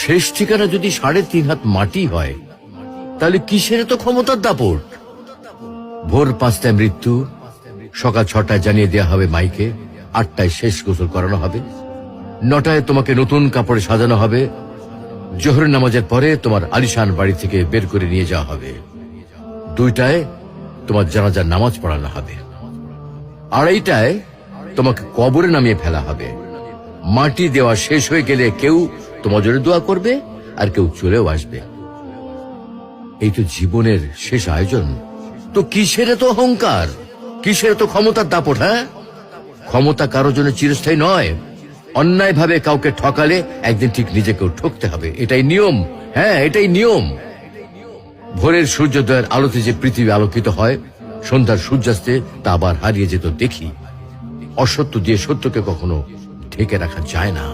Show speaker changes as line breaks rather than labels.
শেষ ঠিকানা যদি 3.5 হাত মাটি হয়, তাহলে কিসের তো ক্ষমতার দাপট? ভোর 5টায় মৃত্যু, সকাল 6টায় জানিয়ে দেওয়া হবে মাইকে, 8টায় শেষ গোসল করানো হবে, 9টায় তোমাকে নতুন কাপড়ে সাজানো হবে, জোহরের নামাজের পরে তোমার আলিশান বাড়ি থেকে বের করে নিয়ে যাওয়া হবে, 2টায় তোমার জানাজার নামাজ পড়ানো হবে, 2:30টায় তোমাকে কবরে নামিয়ে ফেলা হবে। মাটি দেওয়া শেষ হয়ে গেলে কেউ তোমার জন্য দোয়া করবে, আর কেউ চলেও আসবে। এই তো জীবনের শেষ আয়োজন। তো কিসের তো অহংকার, কিসের তো ক্ষমতার দাপট? হ্যাঁ, ক্ষমতা কারোর জন্য চিরস্থায়ী নয়। অন্যায় ভাবে কাউকে ঠকালে একদিন ঠিক নিজেকেও ঠকতে হবে, এটাই নিয়ম। হ্যাঁ, এটাই নিয়ম। ভোরের সূর্যোদয়ের আলোতে যে পৃথিবী আলোকিত হয়, সন্ধ্যার সূর্যাস্তে তা আবার হারিয়ে যেত দেখি। অসত্য দিয়ে সত্যকে কখনো ঢেকে রাখা যায় না।